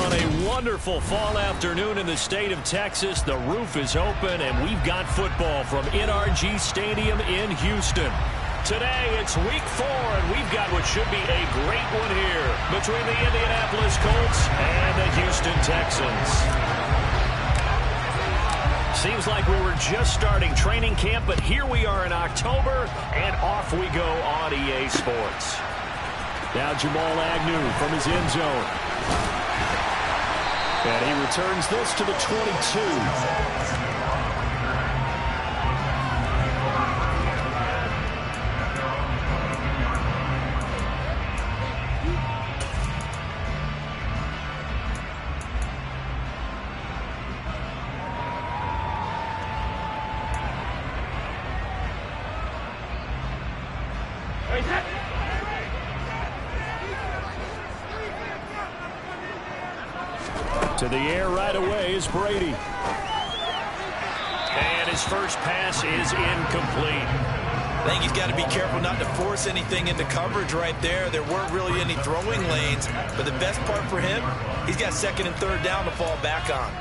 On a wonderful fall afternoon in the state of Texas, the roof is open, and we've got football from NRG Stadium in Houston. Today, it's week 4, and we've got what should be a great one here between the Indianapolis Colts and the Houston Texans. Seems like we were just starting training camp, but here we are in October, and off we go on EA Sports. Now Jamal Agnew from his end zone. And he returns this to the 22. To the air right away is Brady. And his first pass is incomplete. I think he's got to be careful not to force anything into coverage right there. There weren't really any throwing lanes, but the best part for him, he's got second and third down to fall back on.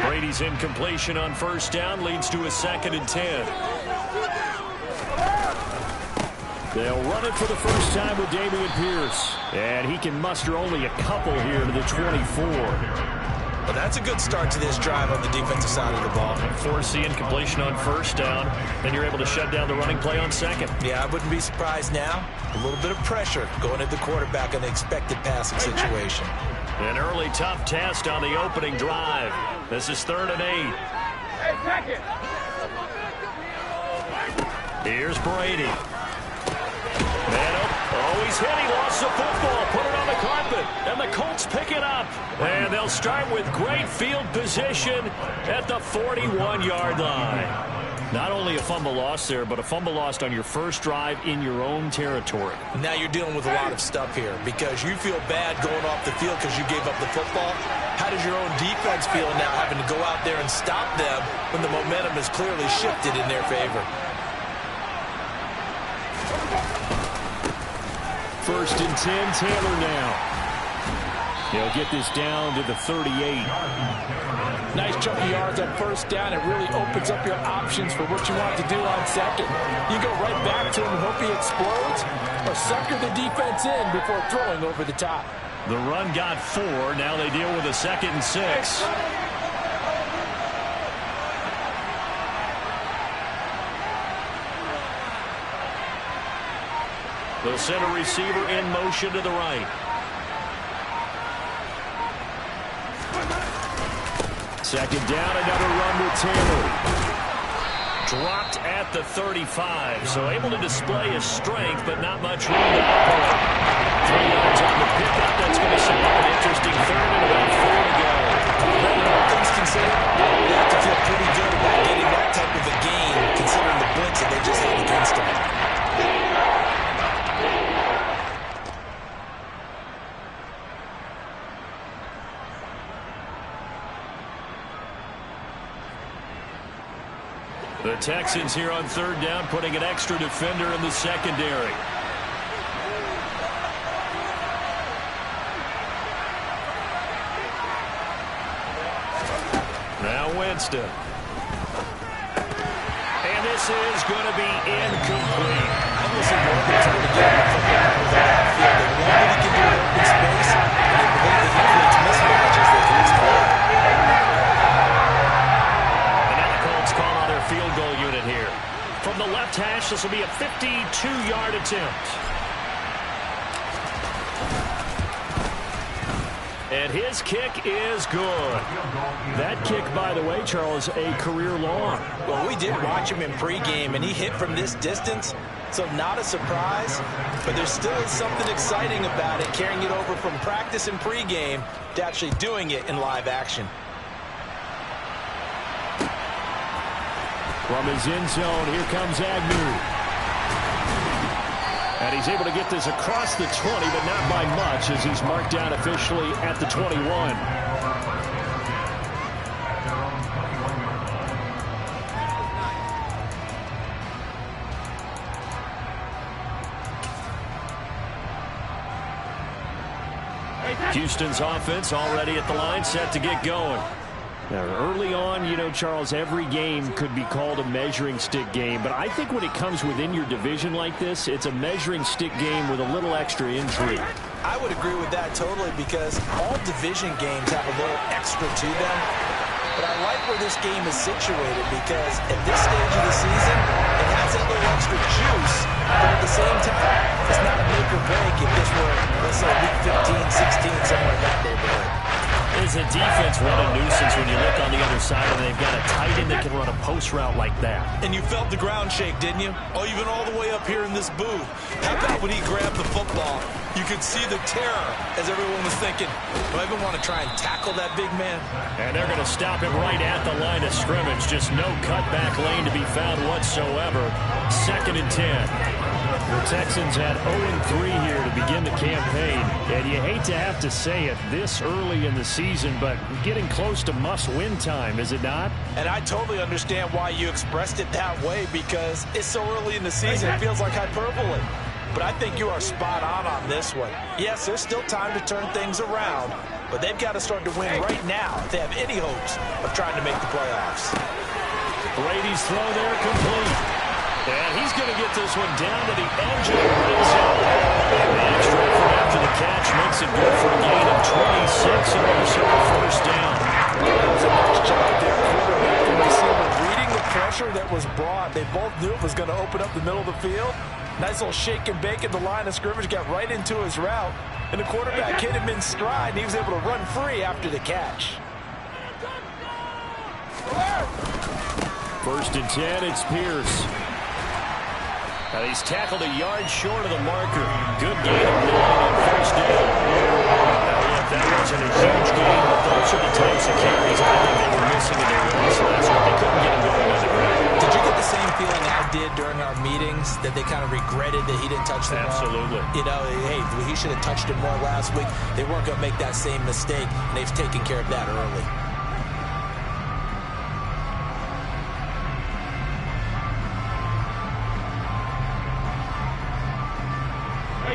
Brady's incompletion on first down leads to a 2nd and 10. They'll run it for the first time with Dameon Pierce. And he can muster only a couple here to the 24. Well, that's a good start to this drive on the defensive side of the ball. Force the incompletion on first down, then you're able to shut down the running play on second. Yeah, I wouldn't be surprised now. A little bit of pressure going at the quarterback on the expected passing situation. An early tough test on the opening drive. This is 3rd and 8. Here's Brady. Man up. Oh, he's hit. He lost the football. Put it on the carpet. And the Colts pick it up. And they'll start with great field position at the 41-yard line. Not only a fumble loss there, but a fumble lost on your first drive in your own territory. Now you're dealing with a lot of stuff here because you feel bad going off the field because you gave up the football. How does your own defense feel now having to go out there and stop them when the momentum is clearly shifted in their favor? 1st and 10, Taylor now. He'll get this down to the 38. Nice chunk of yards on first down. It really opens up your options for what you want to do on second. You go right back to him and hope he explodes, or sucker the defense in before throwing over the top. The run got 4. Now they deal with a 2nd and 6. They'll send a receiver in motion to the right. Second down, another run with Taylor. Dropped at the 35, so able to display his strength, but not much room to operate. 3 yards on the pickup. That's going to set up an interesting 3rd and about 4 to go. All things considered, they have to feel pretty good about getting that type of a gain, considering the blitz that they just had against them. The Texans here on 3rd down, putting an extra defender in the secondary. Now Winston. And this is going to be incomplete. I'm listening to what they're trying to get the football out of the backfield. They know what he can do in open space, and they believe that he creates mismatches that can exploit. Call on their field goal unit here. From the left hash, this will be a 52-yard attempt. And his kick is good. That kick, by the way, Charles, a career long. Well, we did watch him in pregame, and he hit from this distance, so not a surprise. But there still is something exciting about it, carrying it over from practice and pregame to actually doing it in live action. From his end zone, here comes Agnew. And he's able to get this across the 20, but not by much, as he's marked down officially at the 21. Houston's offense already at the line, set to get going. Now, early on, you know, Charles, every game could be called a measuring stick game. But I think when it comes within your division like this, it's a measuring stick game with a little extra intrigue. I would agree with that totally because all division games have a little extra to them. But I like where this game is situated because at this stage of the season, it has that little extra juice. But at the same time, it's not a make or break if this were, let's say, week 15, 16, somewhere in that neighborhood. Is a defense what a nuisance when you look on the other side and they've got a tight end that can run a post route like that. And you felt the ground shake, didn't you? Oh, even all the way up here in this booth. How about when he grabbed the football? You could see the terror as everyone was thinking, do I even want to try and tackle that big man? And they're going to stop him right at the line of scrimmage. Just no cutback lane to be found whatsoever. 2nd and 10. The Texans had 0-3 here to begin the campaign. And you hate to have to say it this early in the season, but getting close to must-win time, is it not? And I totally understand why you expressed it that way because it's so early in the season, it feels like hyperbole. But I think you are spot on this one. Yes, there's still time to turn things around, but they've got to start to win right now if they have any hopes of trying to make the playoffs. Brady's throw there complete. And he's going to get this one down to the edge of the red zone. The extra effort after the catch makes it good for a gain of 26 and also a first down. That was a nice job there. Quarterback and receiver reading the pressure that was brought. They both knew it was going to open up the middle of the field. Nice little shake and bake at the line of scrimmage. Got right into his route. And the quarterback hit him in stride. And he was able to run free after the catch. 1st and 10, it's Pierce. Now he's tackled a yard short of the marker. Good gain of 9 on first down. Now look, that wasn't a huge gain, but those are the types of carries I think they were missing in their runs last week. They couldn't get him going on the ground. Did you get the same feeling I did during our meetings, that they kind of regretted that he didn't touch the ball? Absolutely. You know, hey, he should have touched it more last week. They weren't going to make that same mistake, and they've taken care of that early.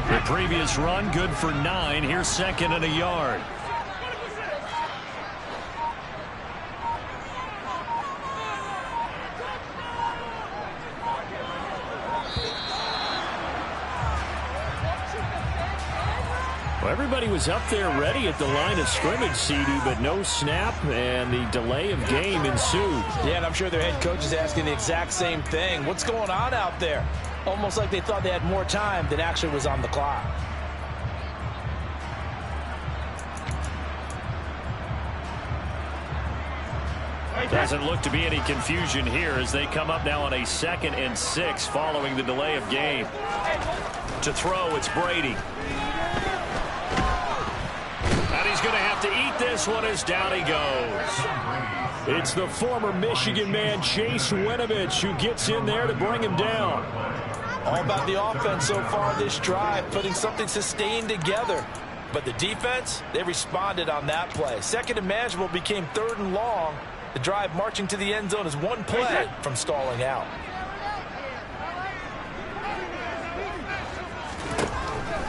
The previous run, good for 9. Here's 2nd and a yard. Well, everybody was up there ready at the line of scrimmage, CD, but no snap, and the delay of game ensued. Yeah, and I'm sure their head coach is asking the exact same thing. What's going on out there? Almost like they thought they had more time than actually was on the clock. Doesn't look to be any confusion here as they come up now on a 2nd and 6 following the delay of game. To throw, it's Brady. And he's going to have to eat this one as down he goes. It's the former Michigan man, Chase Winovich, who gets in there to bring him down. All about the offense so far this drive, putting something sustained together. But the defense, they responded on that play. 2nd and manageable became 3rd and long. The drive marching to the end zone is one play from stalling out.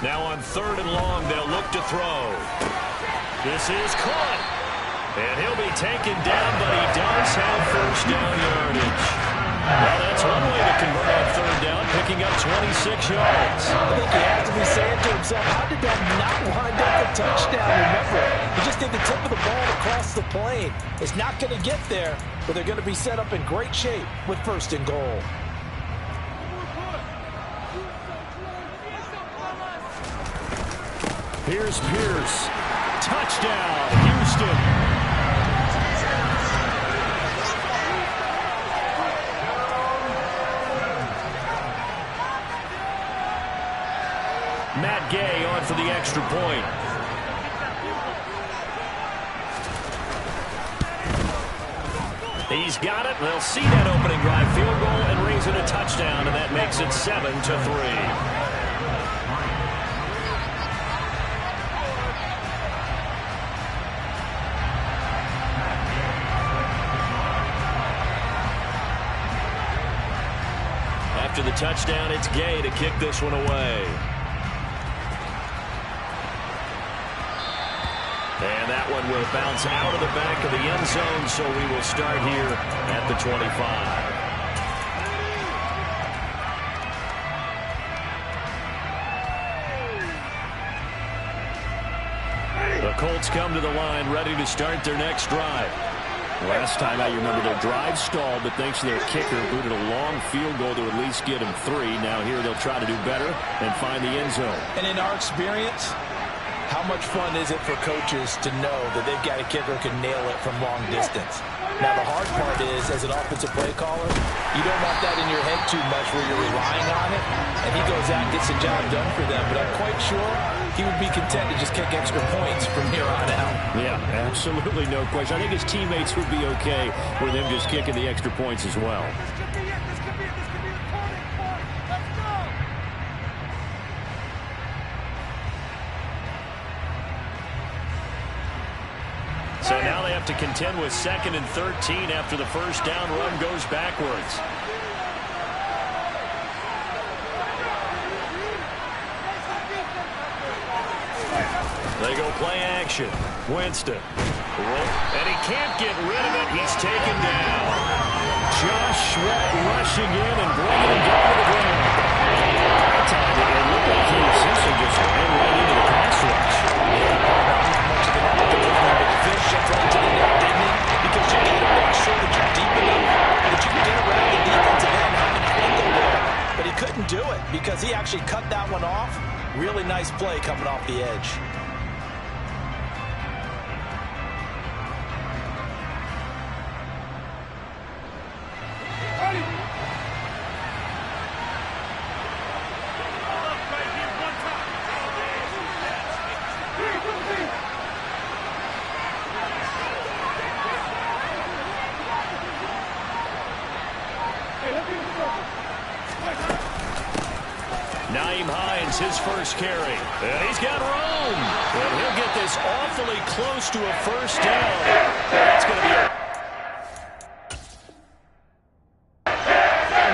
Now on 3rd and long, they'll look to throw. This is caught. And he'll be taken down, but he does have first down yardage. Well, that's one way to convert on 3rd down, picking up 26 yards. I think he has to be saying to himself, how did that not wind up a touchdown? Remember, he just did the tip of the ball across the plane. It's not going to get there, but they're going to be set up in great shape with 1st and goal. Here's Pierce. Touchdown, Houston. Matt Gay on for the extra point. He's got it. They'll see that opening drive field goal and raise it a touchdown, and that makes it 7-3. After the touchdown, it's Gay to kick this one away. will bounce out of the back of the end zone, so we will start here at the 25. The Colts come to the line ready to start their next drive. Last time out, you remember their drive stalled, but thanks to their kicker, booted a long field goal to at least get them 3. Now here they'll try to do better and find the end zone. And in our experience, how much fun is it for coaches to know that they've got a kicker who can nail it from long distance? Now, the hard part is, as an offensive play caller, you don't want that in your head too much where you're relying on it, and he goes out and gets the job done for them. But I'm quite sure he would be content to just kick extra points from here on out. Yeah, absolutely no question. I think his teammates would be okay with him just kicking the extra points as well. So now they have to contend with 2nd and 13 after the first down run goes backwards. They go play action. Winston. And he can't get rid of it. He's taken down. Josh Sweat rushing in and bringing him down to the ground. That time it looked like he essentially just ran right into the pass rush. Fish up right to the net, didn't he? Because you got to make sure that you're deep enough that you can get around the defensive end, have an angle there. But he couldn't do it because he actually cut that one off. Really nice play coming off the edge. His first carry. And he's got room. And he'll get this awfully close to a first down. That's going to be a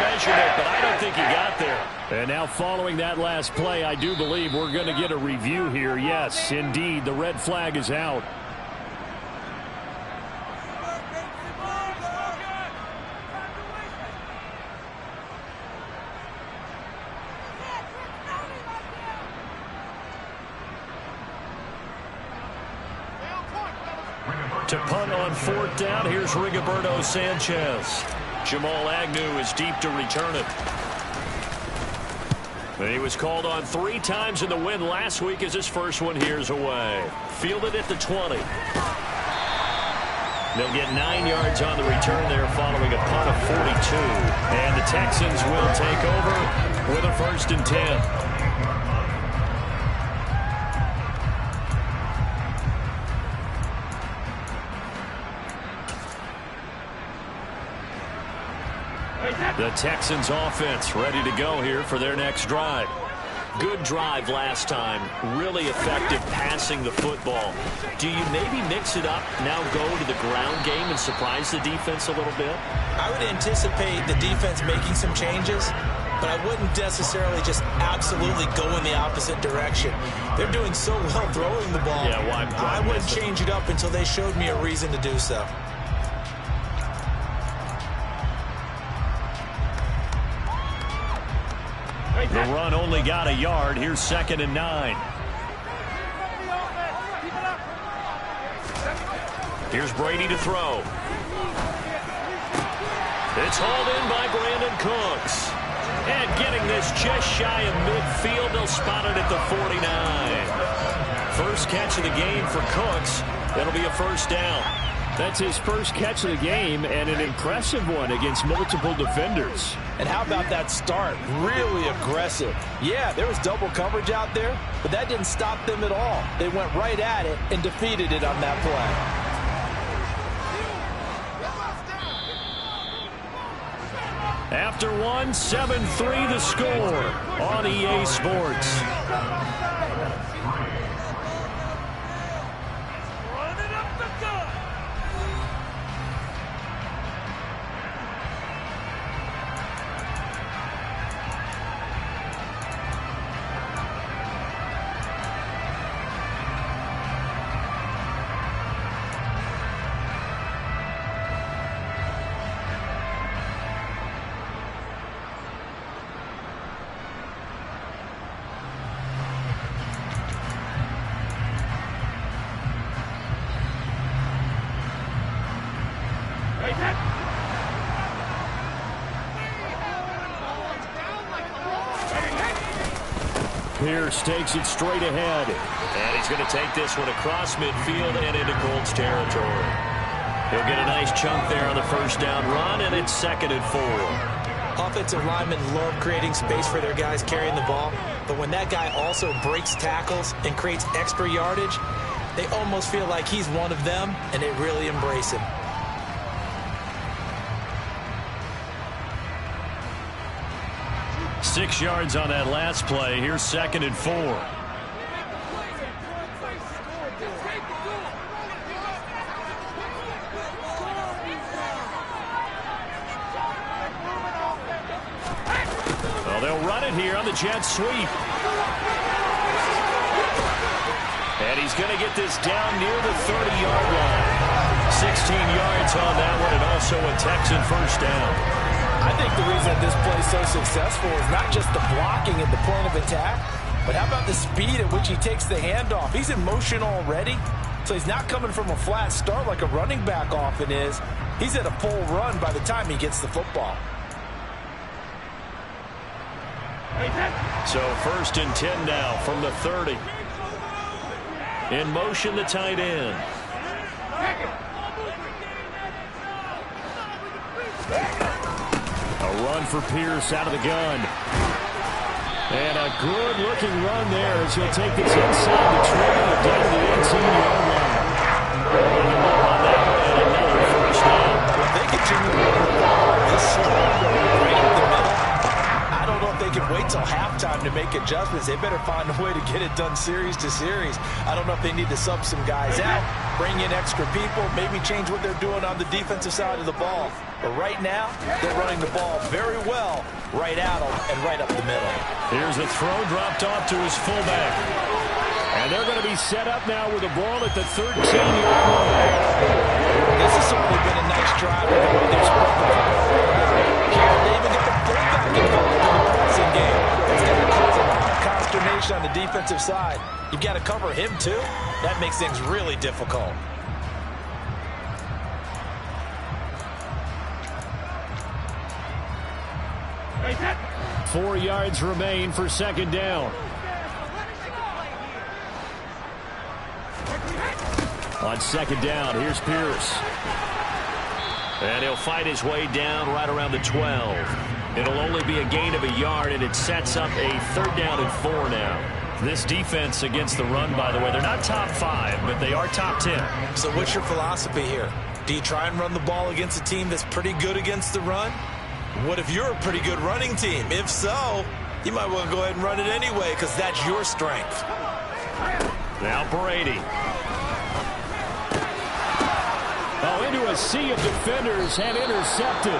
measurement, but I don't think he got there. And now following that last play, I do believe we're going to get a review here. Yes, indeed, the red flag is out. To punt on 4th down, here's Rigoberto Sanchez. Jamal Agnew is deep to return it. He was called on 3 times in the win last week as his first one here's away. Fielded at the 20. They'll get 9 yards on the return there following a punt of 42. And the Texans will take over with a 1st and 10. The Texans offense ready to go here for their next drive. Good drive last time. Really effective passing the football. Do you maybe mix it up, now go to the ground game and surprise the defense a little bit? I would anticipate the defense making some changes, but I wouldn't necessarily just absolutely go in the opposite direction. They're doing so well throwing the ball. Yeah, why I wouldn't change it up until they showed me a reason to do so. The run only got a yard. Here's 2nd and 9. Here's Brady to throw. It's hauled in by Brandon Cooks. And getting this just shy of midfield, they'll spot it at the 49. First catch of the game for Cooks. That'll be a first down. That's his first catch of the game, and an impressive one against multiple defenders. And how about that start? Really aggressive. Yeah, there was double coverage out there, but that didn't stop them at all. They went right at it and defeated it on that play. After one, 7-3 the score on EA Sports. Pierce takes it straight ahead. And he's going to take this one across midfield and into Colts territory. He'll get a nice chunk there on the first down run, and it's 2nd and 4. Offensive linemen love creating space for their guys carrying the ball, but when that guy also breaks tackles and creates extra yardage, they almost feel like he's one of them, and they really embrace him. Six yards on that last play. Here's 2nd and 4. Well, they'll run it here on the jet sweep. And he's going to get this down near the 30-yard line. 16 yards on that one, and also a Texan first down. I think the reason that this play is so successful is not just the blocking at the point of attack, but how about the speed at which he takes the handoff? He's in motion already, so he's not coming from a flat start like a running back often is. He's at a full run by the time he gets the football. So 1st and 10 now from the 30. In motion, the tight end. A run for Pierce out of the gun. And a good-looking run there as he'll take this inside the trigger down to the 18-yard line. On that one, and another first down. If they continue to run the ball this slow right up the middle, I don't know if they can wait till halftime to make adjustments. They better find a way to get it done series to series. I don't know if they need to sub some guys out, bring in extra people, maybe change what they're doing on the defensive side of the ball. But right now, they're running the ball very well right at them and right up the middle. Here's the throw dropped off to his fullback. And they're going to be set up now with the ball at the 13-yard line. This has certainly been a nice drive with the way they've spread the ball. Here, they even get the fullback involved in the passing game. It's going to cause a lot of consternation on the defensive side. You've got to cover him, too. That makes things really difficult. 4 yards remain for 2nd down. On 2nd down, here's Pierce. And he'll fight his way down right around the 12. It'll only be a gain of a yard, and it sets up a 3rd down and 4 now. This defense against the run, by the way, they're not top 5, but they are top 10. So what's your philosophy here? Do you try and run the ball against a team that's pretty good against the run? What if you're a pretty good running team? If so, you might want to go ahead and run it anyway because that's your strength. Now Brady. Oh, into a sea of defenders and intercepted.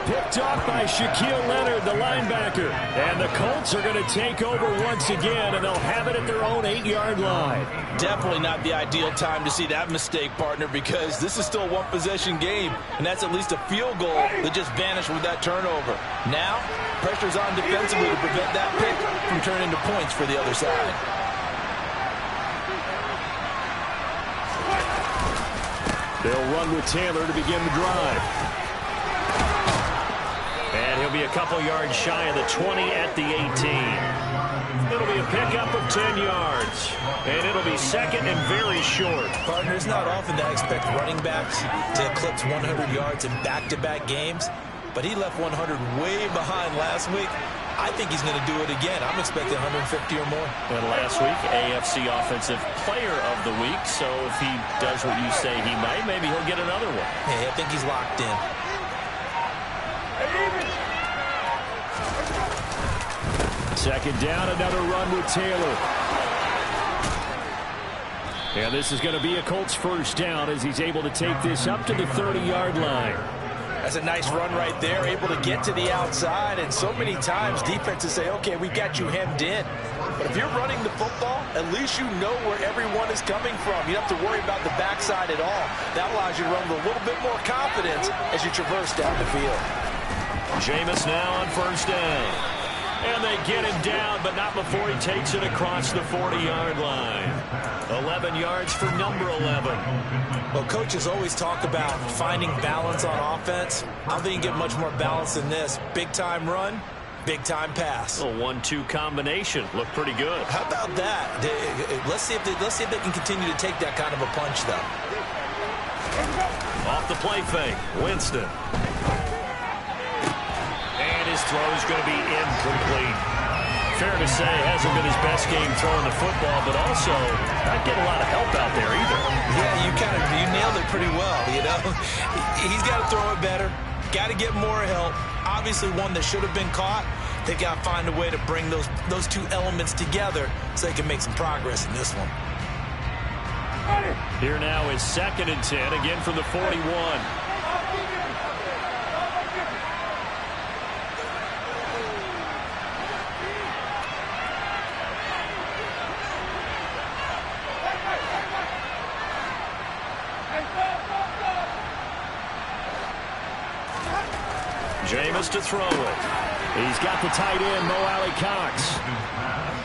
Picked off by Shaquille Leonard, the linebacker. And the Colts are going to take over once again, and they'll have it at their own 8-yard line. Definitely not the ideal time to see that mistake, partner, because this is still a one-possession game, and that's at least a field goal that just vanished with that turnover. Now, pressure's on defensively to prevent that pick from turning into points for the other side. They'll run with Taylor to begin the drive. And he'll be a couple yards shy of the 20 at the 18. It'll be a pickup of 10 yards. And it'll be 2nd and very short. Partner, it's not often that I expect running backs to eclipse 100 yards in back-to-back games, but he left 100 way behind last week. I think he's going to do it again. I'm expecting 150 or more. And last week, AFC Offensive Player of the Week. So if he does what you say he might, maybe he'll get another one. Hey, I think he's locked in. Second down, another run with Taylor. And this is going to be a Colts first down as he's able to take this up to the 30-yard line. That's a nice run right there, able to get to the outside. And so many times defenses say, okay, we got you hemmed in. But if you're running the football, at least you know where everyone is coming from. You don't have to worry about the backside at all. That allows you to run with a little bit more confidence as you traverse down the field. Jameis now on first down. And they get him down, but not before he takes it across the 40-yard line. 11 yards for number 11. Well, coaches always talk about finding balance on offense. I don't think you can get much more balance than this. Big-time run, Big-time pass. A 1-2 combination. Looked pretty good. How about that? Let's see if they can continue to take that kind of a punch, though. Off the play fake. Winston. And his throw is going to be incomplete. Fair to say, hasn't been his best game throwing the football, but also not getting a lot of help out there either. Yeah, you nailed it pretty well, you know. He's got to throw it better. Got to get more help. Obviously one that should have been caught. They've got to find a way to bring those two elements together so they can make some progress in this one. Here now is 2nd and 10, again from the 41. Jameis to throw it. He's got the tight end, Mo Alley Cox.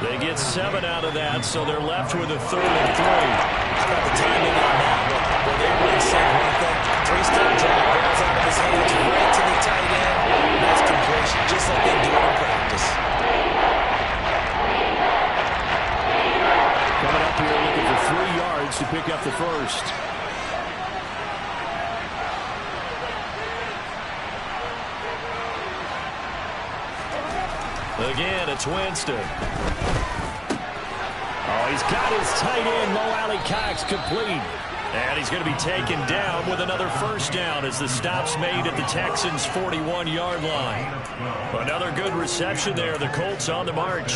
They get 7 out of that, so they're left with a 3rd and 3. How about the timing on that? Well, they were in sync right there. 3-step drop, balls out of his hands, right to the tight end. That's completion, just like they do it in practice. Coming up here looking for 3 yards to pick up the first. Again, it's Winston. Oh, he's got his tight end, Mo Alley Cox, complete. And he's going to be taken down with another first down as the stop's made at the Texans' 41-yard line. Another good reception there. The Colts on the march.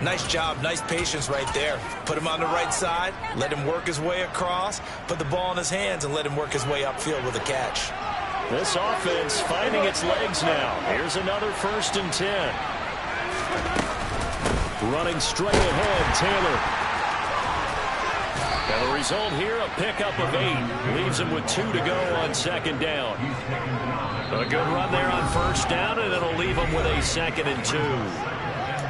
Nice job, nice patience right there. Put him on the right side, let him work his way across, put the ball in his hands, and let him work his way upfield with a catch. This offense finding its legs now. Here's another 1st and 10. Running straight ahead, Taylor. And the result here, a pickup of 8. Leaves him with 2 to go on 2nd down. A good run there on 1st down, and it'll leave him with a 2nd and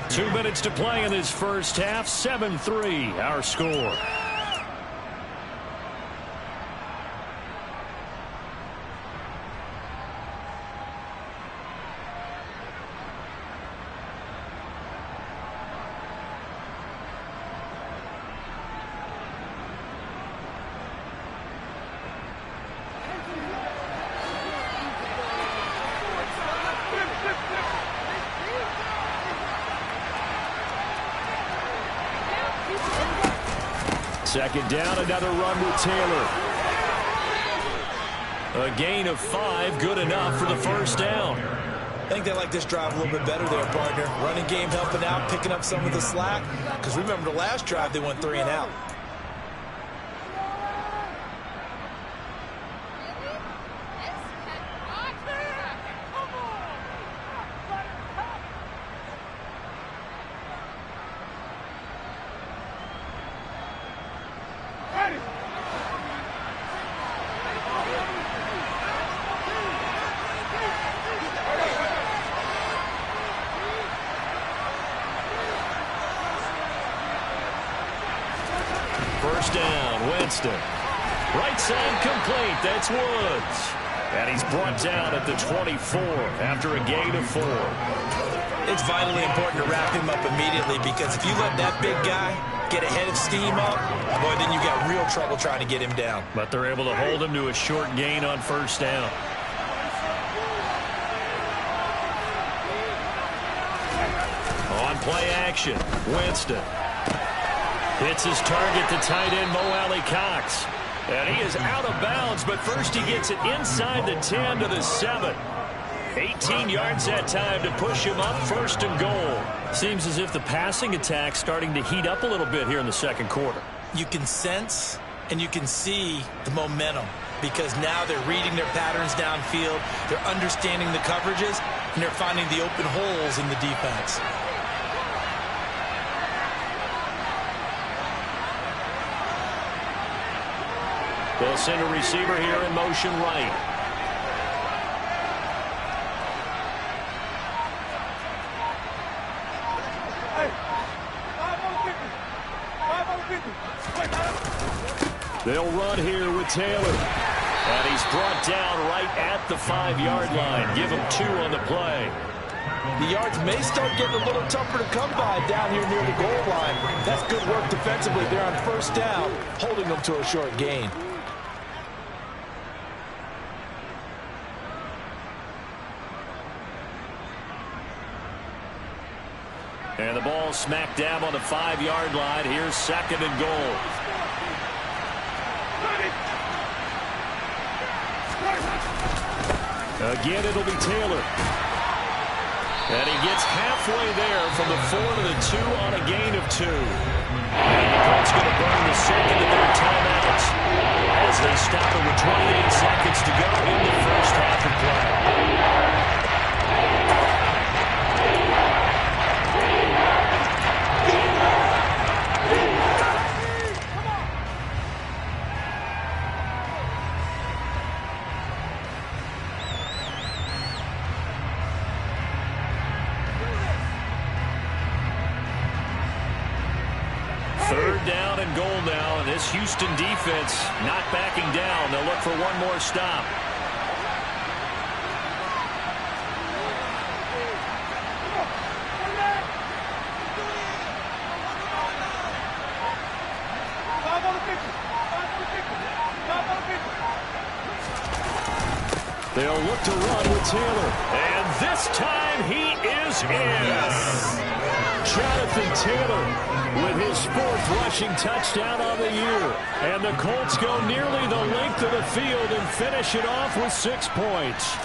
2. 2 minutes to play in this first half. 7-3, our score. Second down, another run with Taylor. A gain of 5, good enough for the first down. I think they like this drive a little bit better there, partner. Running game helping out, picking up some of the slack. Because remember the last drive, they went 3 and out. First down, Winston. Right side complete. That's Woods. And he's brought down at the 24 after a gain of 4. It's vitally important to wrap him up immediately because if you let that big guy get ahead of steam up, boy, then you got real trouble trying to get him down. But they're able to hold him to a short gain on first down. On play action, Winston. Hits his target, the tight end, Mo Alley Cox. And he is out of bounds, but first he gets it inside the 10 to the 7. 18 yards that time to push him up, 1st and goal. Seems as if the passing attack's starting to heat up a little bit here in the second quarter. You can sense and you can see the momentum because now they're reading their patterns downfield, they're understanding the coverages, and they're finding the open holes in the defense. They'll send a receiver here in motion right. They'll run here with Taylor. And he's brought down right at the 5-yard line. Give him 2 on the play. The yards may start getting a little tougher to come by down here near the goal line. That's good work defensively there on first down, holding them to a short gain. And the ball smacked down on the 5-yard line. Here's 2nd and goal. Again, it'll be Taylor. And he gets halfway there from the 4 to the 2 on a gain of 2. And the Colts going to burn the 2nd of their timeouts as they stop it with 28 seconds to go in the first half of play. Down and goal now, and this Houston defense not backing down. They'll look for one more stop. They'll look to run with Taylor, and this time he is in. Yes. Jonathan Taylor with his 4th rushing touchdown on the year. And the Colts go nearly the length of the field and finish it off with 6 points.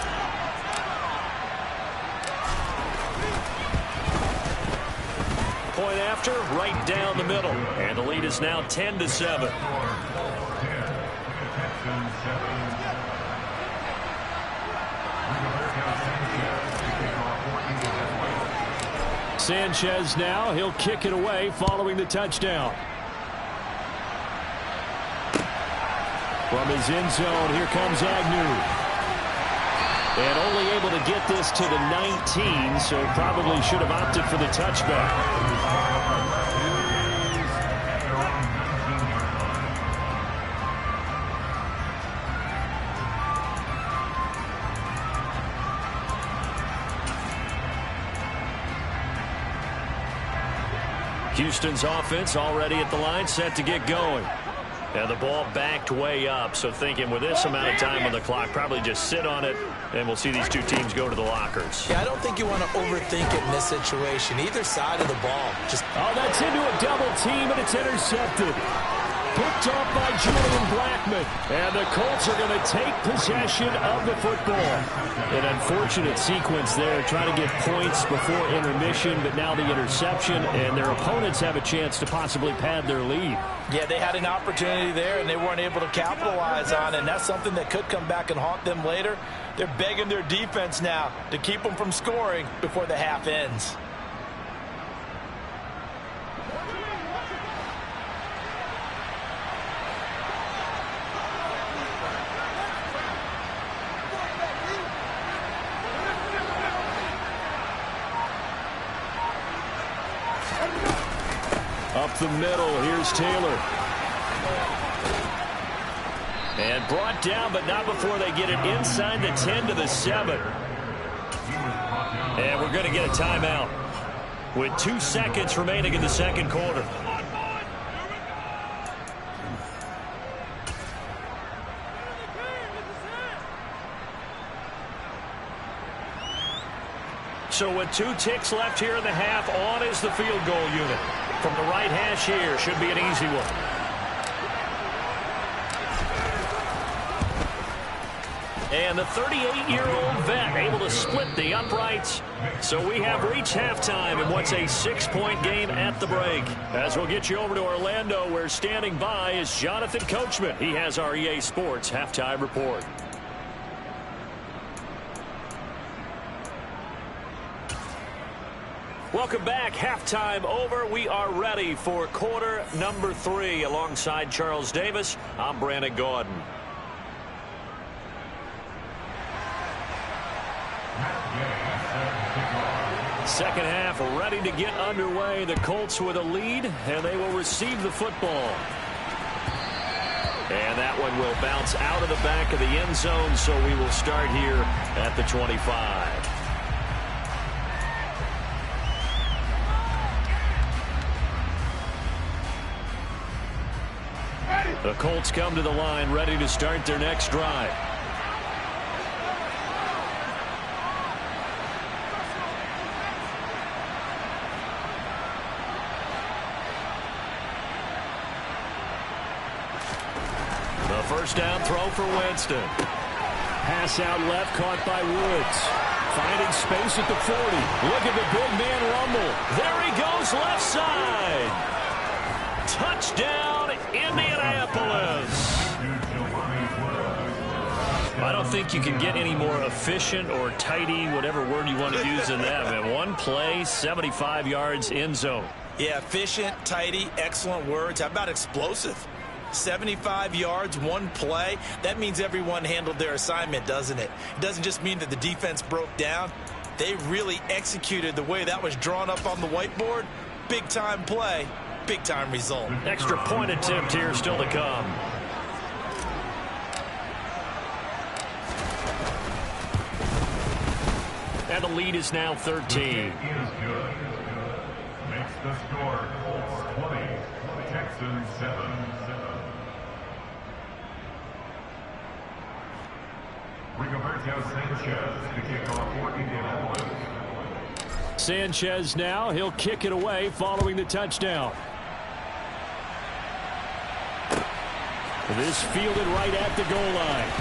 Point after, right down the middle. And the lead is now 10-7. Sanchez now, he'll kick it away following the touchdown. From his end zone, here comes Agnew. And only able to get this to the 19, so probably should have opted for the touchback. Houston's offense already at the line, set to get going. And the ball backed way up, so thinking with this amount of time on the clock, probably just sit on it, and we'll see these two teams go to the lockers. Yeah, I don't think you want to overthink it in this situation. Either side of the ball. Oh, that's into a double team, and it's intercepted. Picked off by Julian Blackmon. And the Colts are going to take possession of the football. An unfortunate sequence there, trying to get points before intermission, but now the interception, and their opponents have a chance to possibly pad their lead. Yeah, they had an opportunity there, and they weren't able to capitalize on it, and that's something that could come back and haunt them later. They're begging their defense now to keep them from scoring before the half ends. Up the middle, here's Taylor. And brought down, but not before they get it inside the 10 to the 7. And we're going to get a timeout with 2 seconds remaining in the second quarter. So with 2 ticks left here in the half, on is the field goal unit. From the right hash here, should be an easy one. And the 38-year-old vet able to split the uprights. So we have reached halftime in what's a 6-point game at the break. As we'll get you over to Orlando, where standing by is Jonathan Coachman. He has our EA Sports halftime report. Welcome back. Halftime over. We are ready for quarter number 3. Alongside Charles Davis, I'm Brandon Gaudin. Second half ready to get underway. The Colts with a lead, and they will receive the football. And that one will bounce out of the back of the end zone, so we will start here at the 25. The Colts come to the line ready to start their next drive. The first down throw for Winston. Pass out left, caught by Woods. Finding space at the 40. Look at the big man rumble. There he goes left side. Touchdown, Indianapolis. I don't think you can get any more efficient or tidy, whatever word you want to use in that. Man, one play, 75 yards, end zone. Yeah, efficient, tidy, excellent words. How about explosive? 75 yards, one play. That means everyone handled their assignment, doesn't it? It doesn't just mean that the defense broke down. They really executed the way that was drawn up on the whiteboard. Big-time play, big-time result. Extra point attempt here still to come. And the lead is now 13. Makes the score Colts 20, Texans 7. Rigoberto Sanchez to kick off for Indianapolis. Sanchez now, he'll kick it away following the touchdown. This fielded right at the goal line.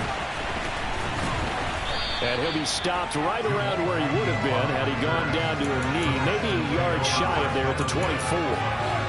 And he'll be stopped right around where he would have been had he gone down to a knee, maybe a yard shy of there at the 24.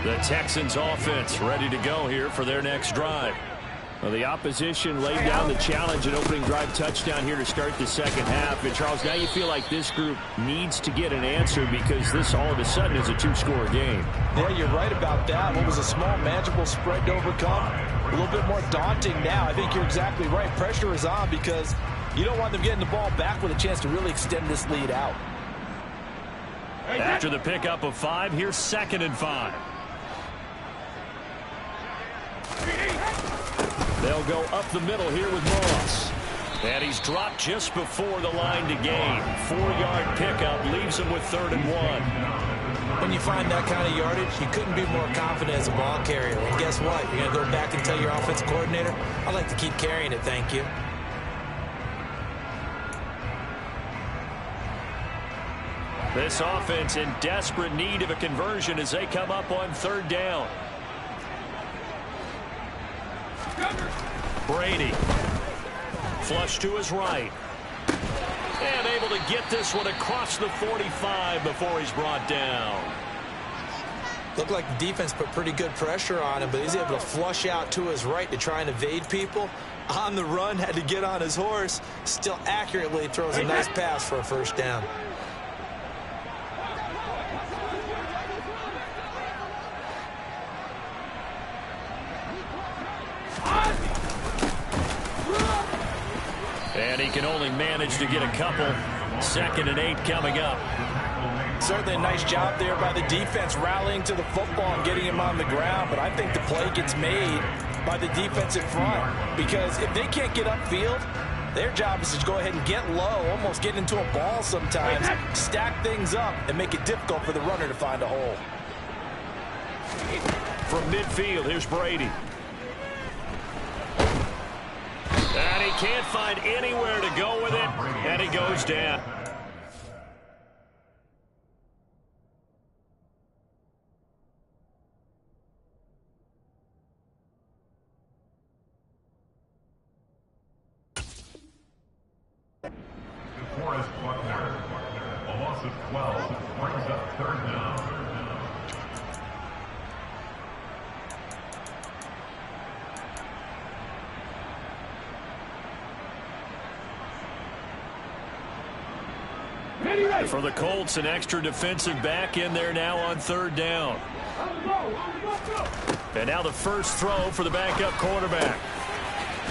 The Texans offense ready to go here for their next drive. Well, the opposition laid down the challenge and opening drive touchdown here to start the second half. And Charles, now you feel like this group needs to get an answer because this all of a sudden is a two-score game. Yeah, you're right about that. What was a small, manageable spread to overcome, a little bit more daunting now. I think you're exactly right. Pressure is on because you don't want them getting the ball back with a chance to really extend this lead out. After the pickup of 5, here's 2nd and 5. They'll go up the middle here with Moss. And he's dropped just before the line to gain. 4-yard pickup leaves him with 3rd and 1. When you find that kind of yardage, you couldn't be more confident as a ball carrier. And guess what? You're going to go back and tell your offensive coordinator, I'd like to keep carrying it, thank you. This offense in desperate need of a conversion as they come up on 3rd down. Brady. Flush to his right. And able to get this one across the 45 before he's brought down. Looked like the defense put pretty good pressure on him, but he's able to flush out to his right to try and evade people. On the run, had to get on his horse. Still accurately throws a nice pass for a 1st down. And he can only manage to get a couple. 2nd and 8 coming up. Certainly a nice job there by the defense rallying to the football and getting him on the ground, but I think the play gets made by the defense in front because if they can't get upfield, their job is to go ahead and get low, almost get into a ball sometimes, stack things up, and make it difficult for the runner to find a hole. From midfield, here's Brady. And he can't find anywhere to go with it, and he goes down. DeForest Buckner, a loss of 12, brings up 3rd down. For the Colts, an extra defensive back in there now on 3rd down. And now the first throw for the backup quarterback.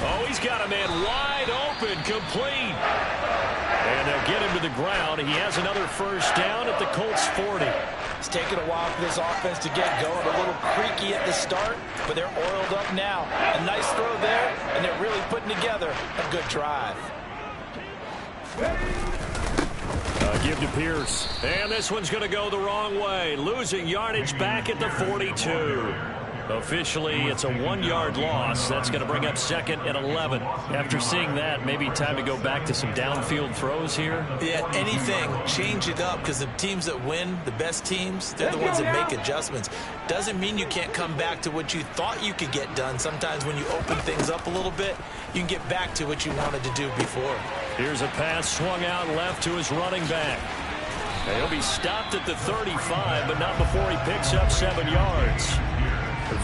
Oh, he's got a man wide open, complete. And they'll get him to the ground. He has another first down at the Colts 40. It's taken a while for this offense to get going. A little creaky at the start, but they're oiled up now. A nice throw there, and they're really putting together a good drive. Give to Pierce. And this one's going to go the wrong way. Losing yardage back at the 42. Officially, it's a 1-yard loss. That's going to bring up 2nd and 11. After seeing that, maybe time to go back to some downfield throws here. Yeah, anything. Change it up, because the teams that win, the best teams, they're the ones that make adjustments. Doesn't mean you can't come back to what you thought you could get done. Sometimes when you open things up a little bit, you can get back to what you wanted to do before. Here's a pass swung out left to his running back. He'll be stopped at the 35, but not before he picks up 7 yards.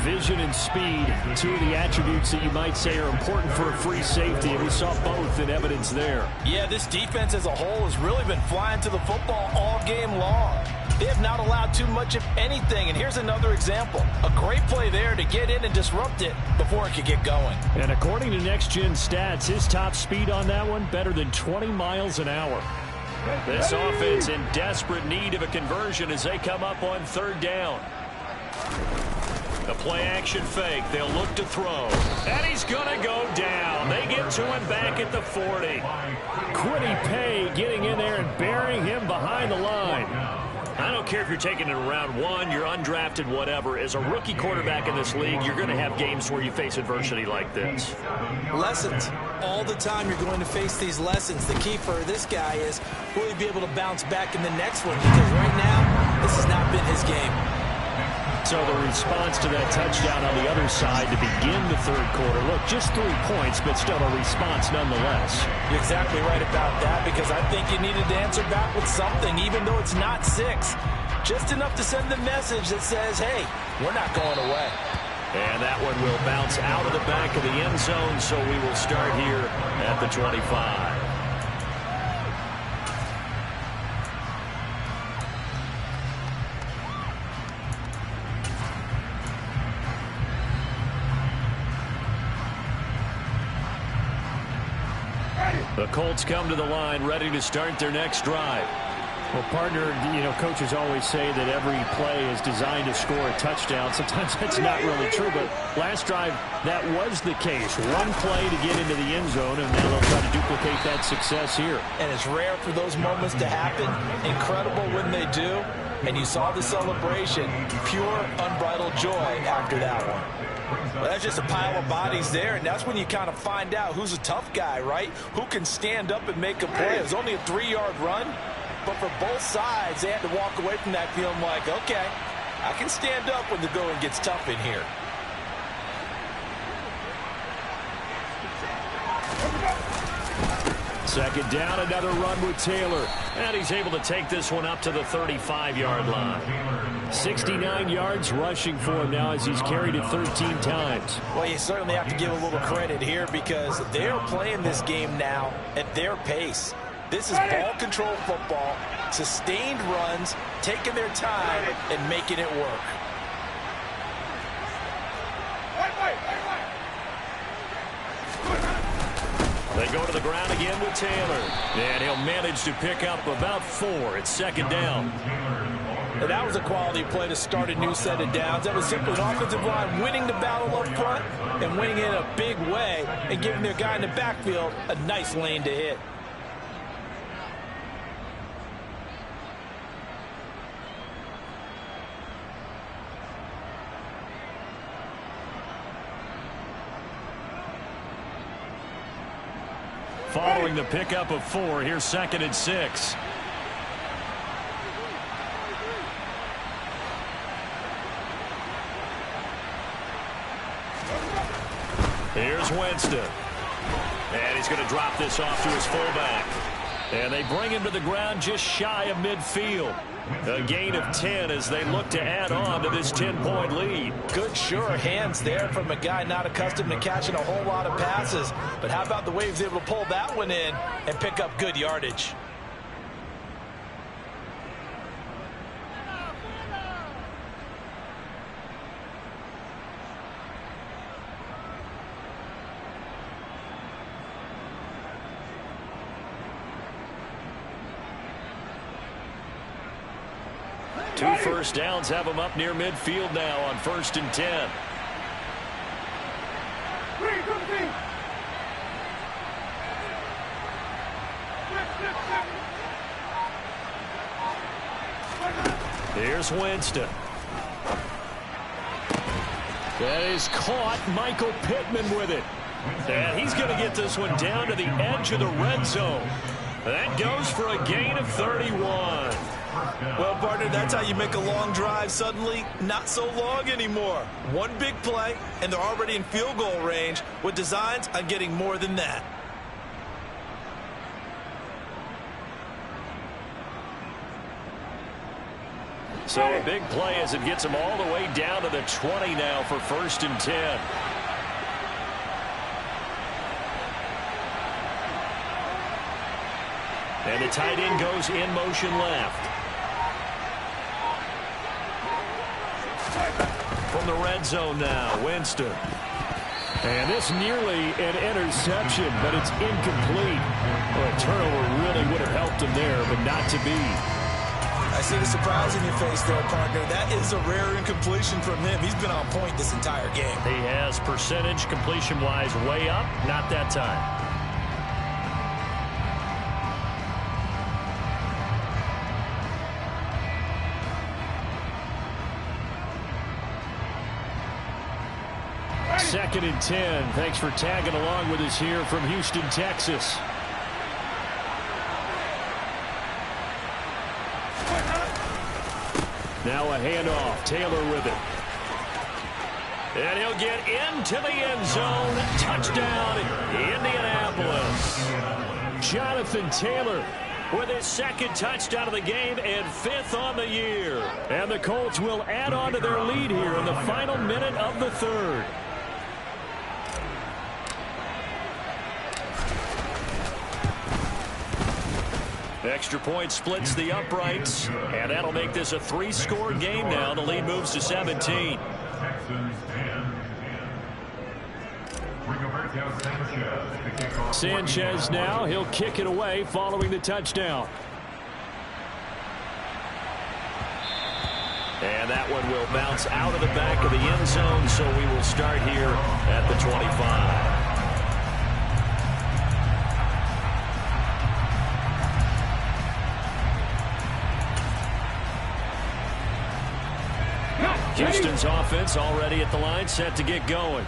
Vision and speed, two of the attributes that you might say are important for a free safety, and we saw both in evidence there. Yeah, this defense as a whole has really been flying to the football all game long. They have not allowed too much of anything, and here's another example. A great play there to get in and disrupt it before it could get going. And according to Next Gen Stats, his top speed on that one, better than 20 miles an hour. This offense in desperate need of a conversion as they come up on 3rd down. The play-action fake. They'll look to throw. And he's going to go down. They get to him back at the 40. Quiddy Pay getting in there and burying him behind the line. I don't care if you're taking it in round 1, you're undrafted, whatever. As a rookie quarterback in this league, you're going to have games where you face adversity like this. Lessons. All the time you're going to face these lessons. The key for this guy is will he be able to bounce back in the next one? Because right now, this has not been his game. So the response to that touchdown on the other side to begin the 3rd quarter. Look, just 3 points, but still a response nonetheless. You're exactly right about that, because I think you needed to answer back with something, even though it's not 6. Just enough to send the message that says, hey, we're not going away. And that one will bounce out of the back of the end zone, so we will start here at the 25. The Colts come to the line, ready to start their next drive. Well, partner, coaches always say that every play is designed to score a touchdown. Sometimes that's not really true, but last drive, that was the case. One play to get into the end zone, and now they'll try to duplicate that success here. And it's rare for those moments to happen. Incredible when they do. And you saw the celebration. Pure, unbridled joy after that one. Well, that's just a pile of bodies there, and that's when you kind of find out who's a tough guy, right? Who can stand up and make a play. It was only a 3-yard run, but for both sides, they had to walk away from that feeling like, okay, I can stand up when the going gets tough in here. Second down, another run with Taylor. And he's able to take this one up to the 35-yard line. 69 yards rushing for him now as he's carried it 13 times. Well, you certainly have to give a little credit here because they're playing this game now at their pace. This is ball control football, sustained runs, taking their time and making it work. They go to the ground again with Taylor. And he'll manage to pick up about 4. It's second down. And that was a quality play to start a new set of downs. That was simply an offensive line winning the battle up front and winning it in a big way and giving their guy in the backfield a nice lane to hit. Following the pickup of 4, here's second and 6. Here's Winston. And he's going to drop this off to his fullback. And they bring him to the ground just shy of midfield. A gain of 10 as they look to add on to this 10-point lead. Good, sure hands there from a guy not accustomed to catching a whole lot of passes. But how about the way he was able to pull that one in and pick up good yardage? 2 first downs have them up near midfield now on 1st and 10. Here's Winston. That is caught. Michael Pittman with it. And he's going to get this one down to the edge of the red zone. That goes for a gain of 31. Well, partner, that's how you make a long drive suddenly not so long anymore. One big play, and they're already in field goal range with designs on getting more than that. So a big play as it gets them all the way down to the 20 now for 1st and 10. And the tight end goes in motion left. From the red zone now, Winston. And this nearly an interception, but it's incomplete. Well, a turnover really would have helped him there, but not to be. I see the surprise in your face there, partner. That is a rare incompletion from him. He's been on point this entire game. He has percentage completion-wise way up, not that time. Second and 10. Thanks for tagging along with us here from Houston, Texas. Now a handoff. Taylor with it. And he'll get into the end zone. Touchdown, Indianapolis. Jonathan Taylor with his 2nd touchdown of the game and 5th on the year. And the Colts will add on to their lead here in the final minute of the 3rd. Extra point splits the uprights, and that'll make this a 3-score game now. The lead moves to 17. Sanchez now. He'll kick it away following the touchdown. And that one will bounce out of the back of the end zone, so we will start here at the 25. Houston's offense already at the line, set to get going.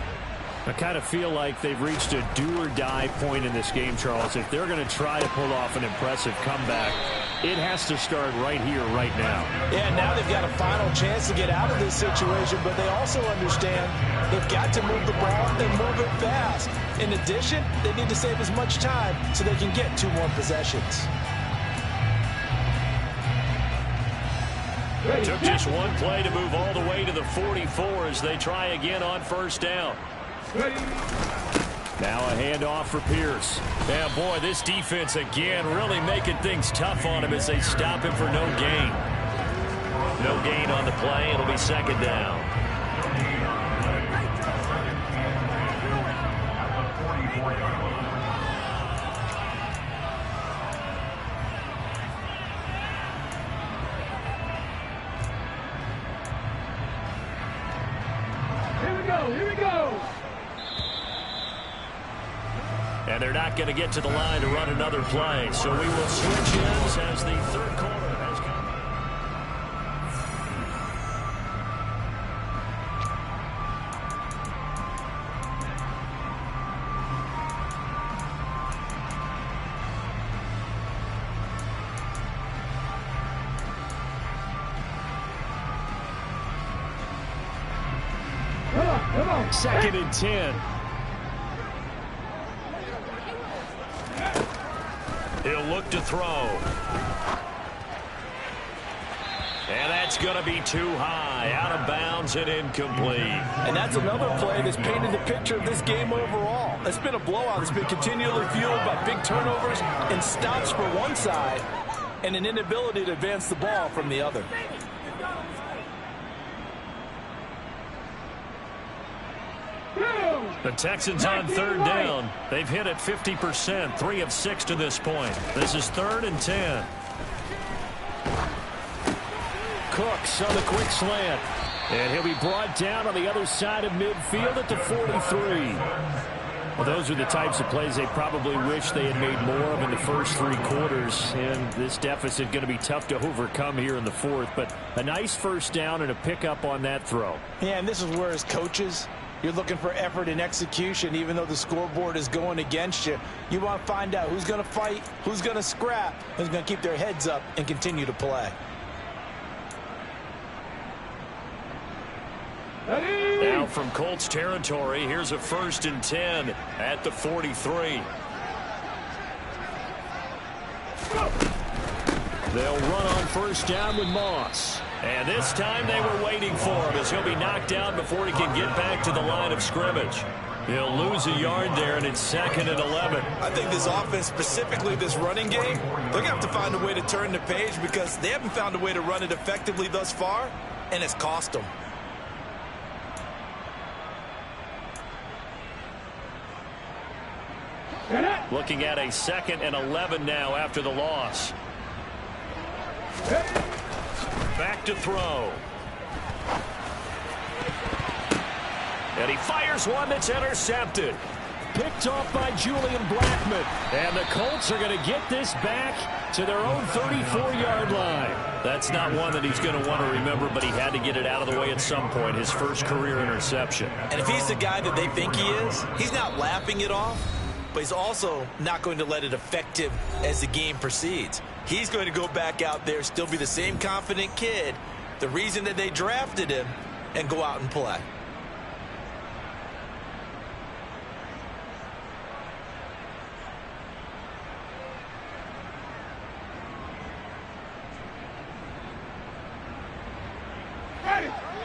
I kind of feel like they've reached a do-or-die point in this game, Charles. If they're going to try to pull off an impressive comeback, it has to start right here, right now. Yeah, now they've got a final chance to get out of this situation, but they also understand they've got to move the ball and move it fast. In addition, they need to save as much time so they can get 2 more possessions. It took just one play to move all the way to the 44 as they try again on 1st down. Now a handoff for Pierce. Yeah, boy, this defense again really making things tough on him as they stop him for no gain. No gain on the play. It'll be 2nd down. Here we go. And they're not going to get to the line to run another play. So we will switch ends as the 3rd quarter has come. Come on. 2nd and 10. He'll look to throw. And that's going to be too high. Out of bounds and incomplete. And that's another play that's painted the picture of this game overall. It's been a blowout. It's been continually fueled by big turnovers and stops for one side and an inability to advance the ball from the other. The Texans on 3rd down. They've hit it 50%, 3 of 6 to this point. This is 3rd and 10. Cooks on the quick slant. And he'll be brought down on the other side of midfield at the 43. Well, those are the types of plays they probably wish they had made more of in the first 3 quarters. And this deficit going to be tough to overcome here in the 4th. But a nice first down and a pickup on that throw. Yeah, and this is where, as coaches, you're looking for effort and execution. Even though the scoreboard is going against you, you want to find out who's going to fight, who's going to scrap, who's going to keep their heads up and continue to play. Now from Colts territory, here's a 1st and 10 at the 43. They'll run on first down with Moss. And this time they were waiting for him as he'll be knocked down before he can get back to the line of scrimmage. He'll lose a yard there, and it's 2nd and 11. I think this offense, specifically this running game, they're going to have to find a way to turn the page because they haven't found a way to run it effectively thus far, and it's cost them. Looking at a 2nd and 11 now after the loss. Back to throw. And he fires one that's intercepted. Picked off by Julian Blackmon. And the Colts are going to get this back to their own 34-yard line. That's not one that he's going to want to remember, but he had to get it out of the way at some point. His first career interception. And if he's the guy that they think he is, he's not laughing it off, but he's also not going to let it affect him as the game proceeds. He's going to go back out there, still be the same confident kid, the reason that they drafted him, and go out and play.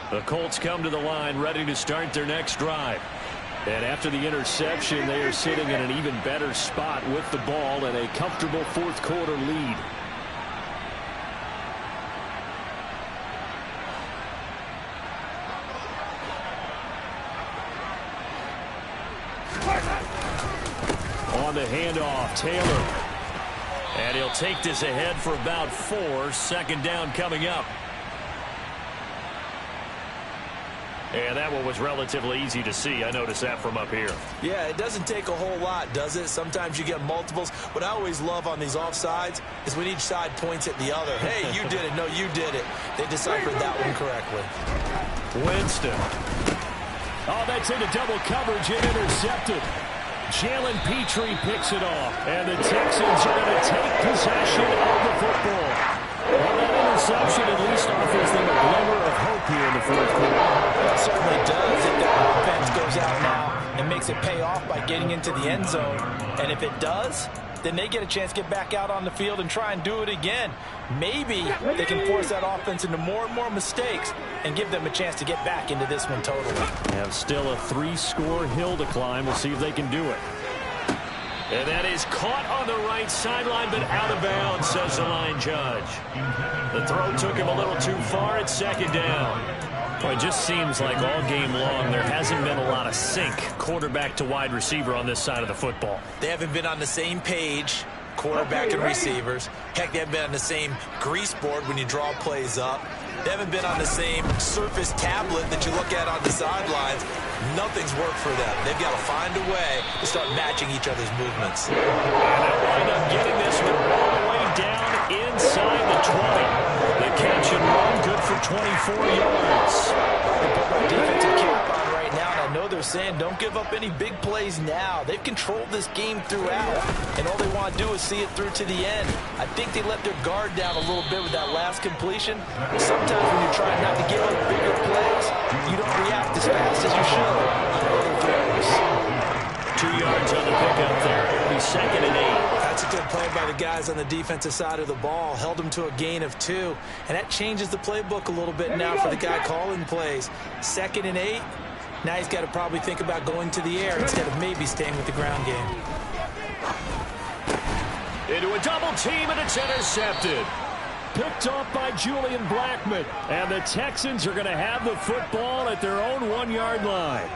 The Colts come to the line ready to start their next drive. And after the interception, they are sitting in an even better spot with the ball and a comfortable 4th quarter lead. On the handoff, Taylor. And he'll take this ahead for about 4. 2nd down coming up. And that one was relatively easy to see. I noticed that from up here. Yeah, it doesn't take a whole lot, does it? Sometimes you get multiples. What I always love on these offsides is when each side points at the other. Hey, you did it. No, you did it. They deciphered that one correctly. Winston. Oh, that's into double coverage and intercepted. Jalen Petrie picks it off. And the Texans are going to take possession of the football. Well, that interception at least offers them a glimmer of hope here in the 4th quarter. It certainly does if that offense goes out now and makes it pay off by getting into the end zone. And if it does, then they get a chance to get back out on the field and try and do it again. Maybe they can force that offense into more and more mistakes and give them a chance to get back into this one totally. They have still a 3-score hill to climb. We'll see if they can do it. And that is caught on the right sideline, but out of bounds, says the line judge. The throw took him a little too far. It's 2nd down. Well, it just seems like all game long there hasn't been a lot of sync quarterback to wide receiver on this side of the football. They haven't been on the same page, quarterback and receivers. Heck, they haven't been on the same grease board when you draw plays up. They haven't been on the same surface tablet that you look at on the sidelines. Nothing's worked for them. They've got to find a way to start matching each other's movements. And they'll wind up getting this one all the way down inside the 20. The catch and run, good for 24 yards. They put my defensive cap on right now, and I know they're saying don't give up any big plays now. They've controlled this game throughout, and all they want to do is see it through to the end. I think they let their guard down a little bit with that last completion. Sometimes when you're trying not to give up bigger plays, you don't react as fast as you should. 2 yards on the pickup there. It'll be 2nd and 8. That's a good play by the guys on the defensive side of the ball. Held them to a gain of 2. And that changes the playbook a little bit now for the guy calling plays. 2nd and 8. Now he's got to probably think about going to the air instead of maybe staying with the ground game. Into a double team, and it's intercepted. Picked off by Julian Blackmon. And the Texans are going to have the football at their own 1-yard line.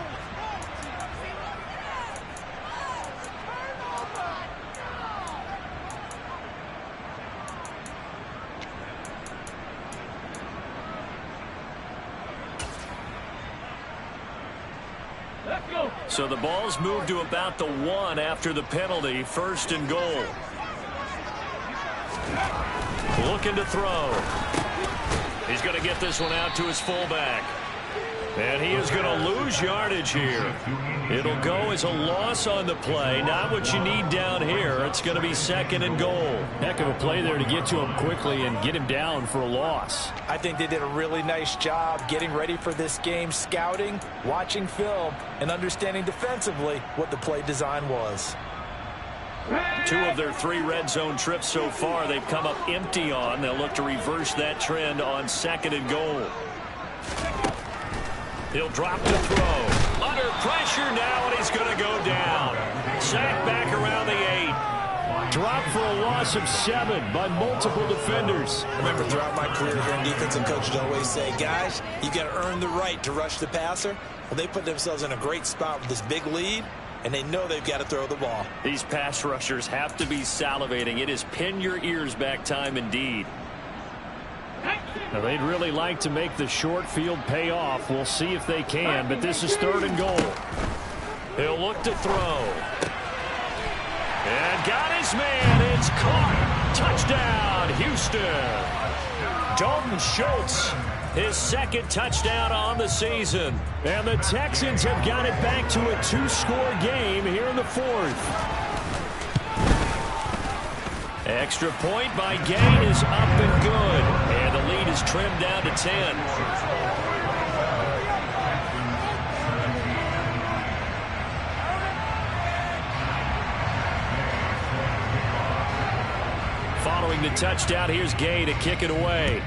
So the ball's moved to about the 1 after the penalty. 1st and goal. Looking to throw. He's going to get this one out to his fullback. And he is going to lose yardage here. It'll go as a loss on the play. Not what you need down here. It's going to be 2nd and goal. Heck of a play there to get to him quickly and get him down for a loss. I think they did a really nice job getting ready for this game, scouting, watching film, and understanding defensively what the play design was. 2 of their 3 red zone trips so far they've come up empty on. They'll look to reverse that trend on 2nd and goal. He'll drop to throw. Under pressure now, and he's going to go down. Sacked back around the 8. Dropped for a loss of 7 by multiple defenders. I remember throughout my career hearing defensive coaches always say, guys, you got to earn the right to rush the passer. Well, they put themselves in a great spot with this big lead, and they know they've got to throw the ball. These pass rushers have to be salivating. It is pin your ears back time indeed. Now, they'd really like to make the short field pay off. We'll see if they can, but this is 3rd and goal. He'll look to throw. And got his man. It's caught. Touchdown, Houston. Dalton Schultz, his 2nd touchdown on the season. And the Texans have got it back to a 2-score game here in the 4th. Extra point by Gay is up and good. And the lead is trimmed down to 10. Following the touchdown, here's Gay to kick it away.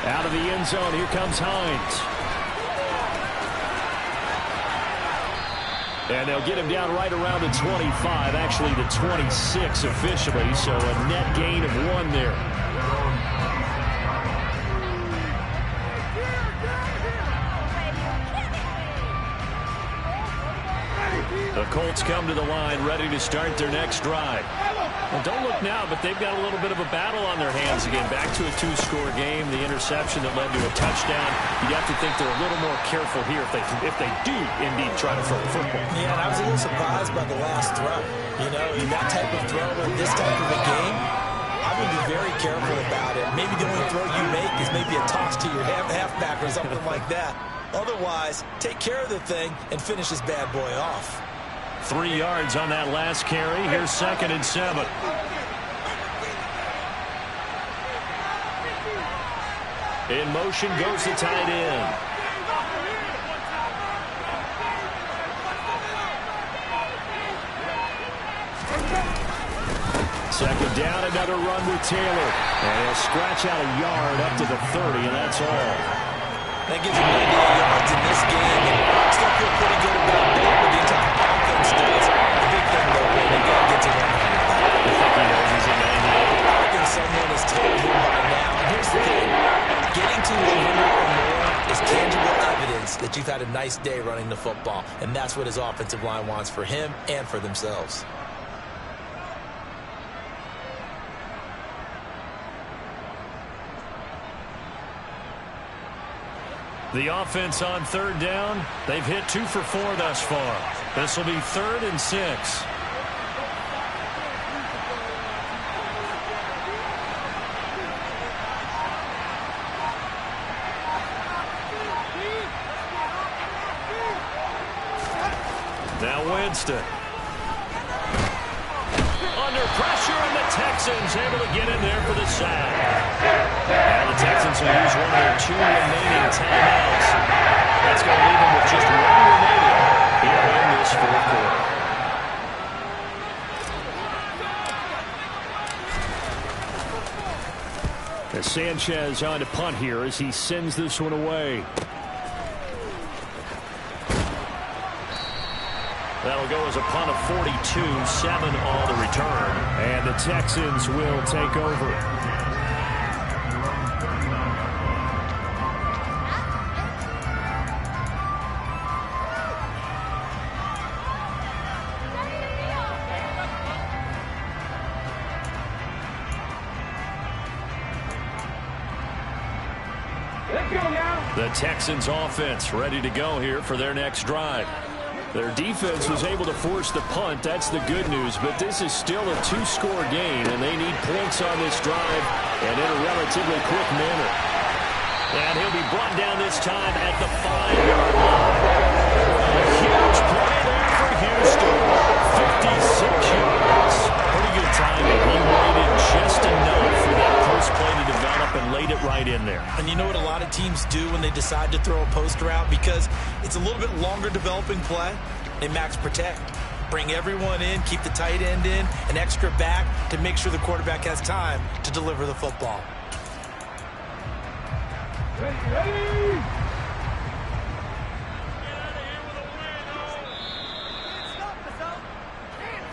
Out of the end zone, here comes Hines. And they'll get him down right around the 25, actually the 26 officially, so a net gain of 1 there. The Colts come to the line ready to start their next drive. Well, don't look now, but they've got a little bit of a battle on their hands again. Back to a 2-score game. The interception that led to a touchdown. You'd have to think they're a little more careful here if they do indeed try to throw the football. Yeah, and I was a little surprised by the last throw. You know, in that type of throw in this type of a game, I would be very careful about it. Maybe the only throw you make is maybe a toss to your halfback or something like that. Otherwise, take care of the thing and finish this bad boy off. 3 yards on that last carry. Here's 2nd and 7. In motion goes the tight end. Second down, another run with Taylor. And he'll scratch out a yard up to the 30, and that's all. That gives him 98 yards in this game, and still feel pretty good about it, but the entire offense does. The big thing, though, when you got to get to 100. You think he knows he's at 98? I think someone has told him by now. And here's the thing. Getting to 100 or more is tangible evidence that you've had a nice day running the football, and that's what his offensive line wants for him and for themselves. The offense on 3rd down. They've hit 2 for 4 thus far. This will be 3rd and 6. Now Winston. Under pressure, and the Texans able to get in there for the sack. And the Texans will use one of their 2 remaining timeouts. That's going to leave them with just 1 remaining here in this 4th quarter. As Sanchez on to punt here as he sends this one away. That'll go as a punt of 42, 7 on the return. And the Texans will take over. The Texans offense ready to go here for their next drive. Their defense was able to force the punt. That's the good news. But this is still a two-score game, and they need points on this drive and in a relatively quick manner. And he'll be brought down this time at the 5-yard line. A huge play there for Houston. 56 yards. Pretty good timing. He waited just enough for that post play to develop and laid it right in there. And you know what a lot of teams do when they decide to throw a post route? Because it's a little bit longer developing play. They max protect. Bring everyone in, keep the tight end in, an extra back to make sure the quarterback has time to deliver the football. Ready.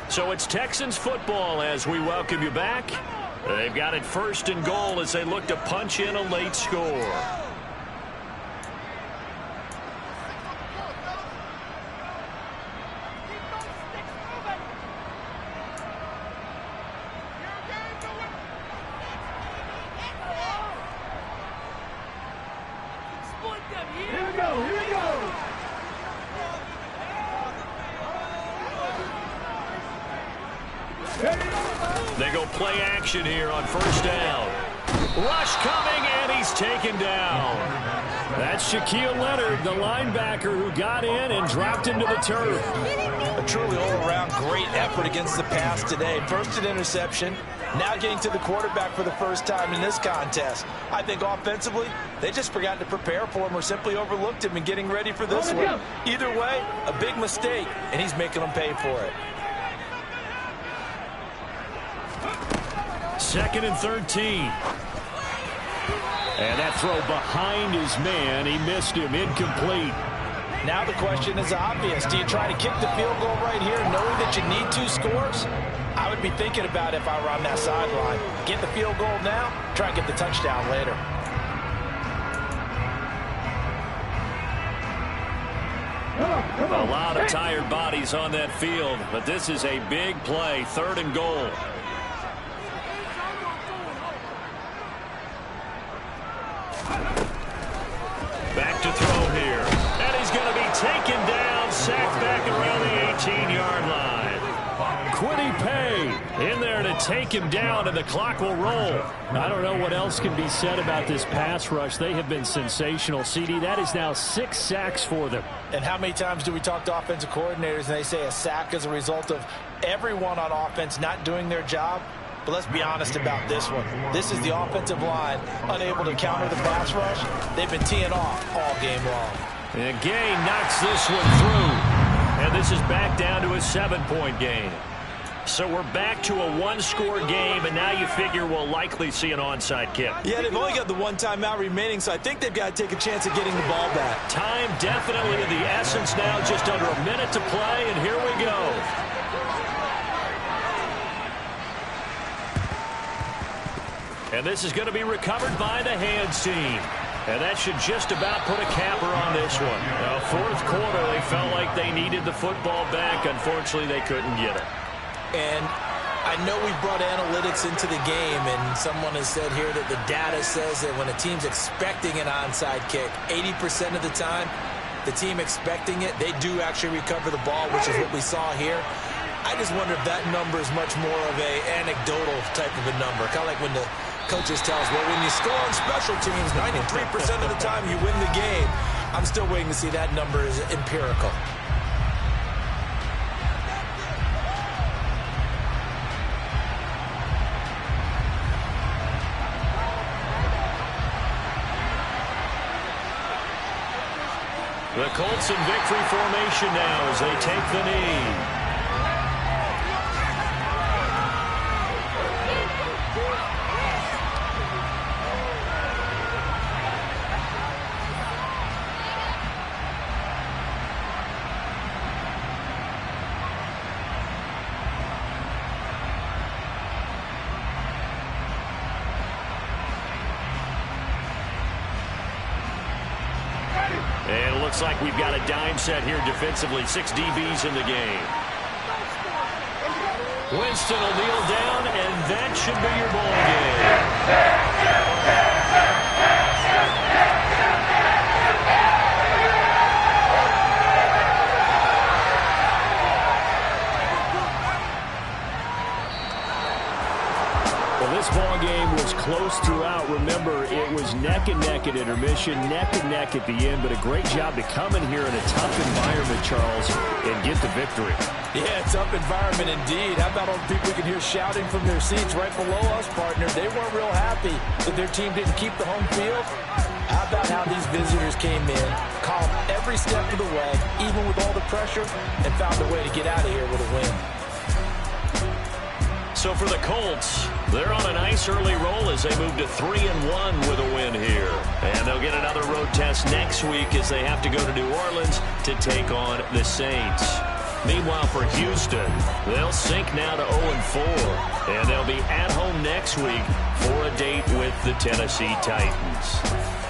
So it's Texans football as we welcome you back. They've got it 1st and goal as they look to punch in a late score. Here we go. They go play action here on 1st down. Rush coming, and he's taken down. That's Shaquille Leonard, the linebacker who got in and dropped into the turf. A truly all-around great effort against the pass today. First an interception, now getting to the quarterback for the first time in this contest. I think offensively, they just forgot to prepare for him or simply overlooked him in getting ready for this one. Either way, a big mistake, and he's making them pay for it. 2nd and 13. And that throw behind his man. He missed him. Incomplete. Now the question is obvious. Do you try to kick the field goal right here knowing that you need 2 scores? I would be thinking about it if I were on that sideline. Get the field goal now, try and get the touchdown later. A lot of tired bodies on that field, but this is a big play. 3rd and goal. Back to throw here. And he's going to be taken down, sacked back around the 18-yard line. Quiddy Pay in there to take him down, and the clock will roll. I don't know what else can be said about this pass rush. They have been sensational, CD. That is now 6 sacks for them. And how many times do we talk to offensive coordinators and they say a sack is a result of everyone on offense not doing their job? But let's be honest about this one. This is the offensive line unable to counter the pass rush. They've been teeing off all game long. And Gay knocks this one through. And this is back down to a 7-point game. So we're back to a 1-score game, and now you figure we'll likely see an onside kick. Yeah, they've only got the 1 timeout remaining, so I think they've got to take a chance at getting the ball back. Time definitely of the essence now, just under a minute to play, and here we go. And this is going to be recovered by the hands team. And that should just about put a capper on this one. Now, 4th quarter, they felt like they needed the football back. Unfortunately, they couldn't get it. And I know we brought analytics into the game, and someone has said here that the data says that when a team's expecting an onside kick, 80% of the time, the team expecting it, they do actually recover the ball, which is what we saw here. I just wonder if that number is much more of a anecdotal type of a number. Kind of like when the coaches tell us, well, when you score on special teams, 93% of the time you win the game. I'm still waiting to see that number is empirical. The Colts in victory formation now as they take the knee. And it looks like we've got a dime set here defensively. 6 DBs in the game. Winston will kneel down, and that should be your ball game. ball game was close throughout. Remember, it was neck and neck at intermission, neck and neck at the end, but a great job to come in here in a tough environment, Charles, and get the victory. Yeah, tough environment indeed. How about all the people we can hear shouting from their seats right below us, partner? They weren't real happy that their team didn't keep the home field. How about how these visitors came in, calm every step of the way, even with all the pressure, and found a way to get out of here with a win. So for the Colts, they're on a nice early roll as they move to 3-1 with a win here. And they'll get another road test next week as they have to go to New Orleans to take on the Saints. Meanwhile, for Houston, they'll sink now to 0-4. And they'll be at home next week for a date with the Tennessee Titans.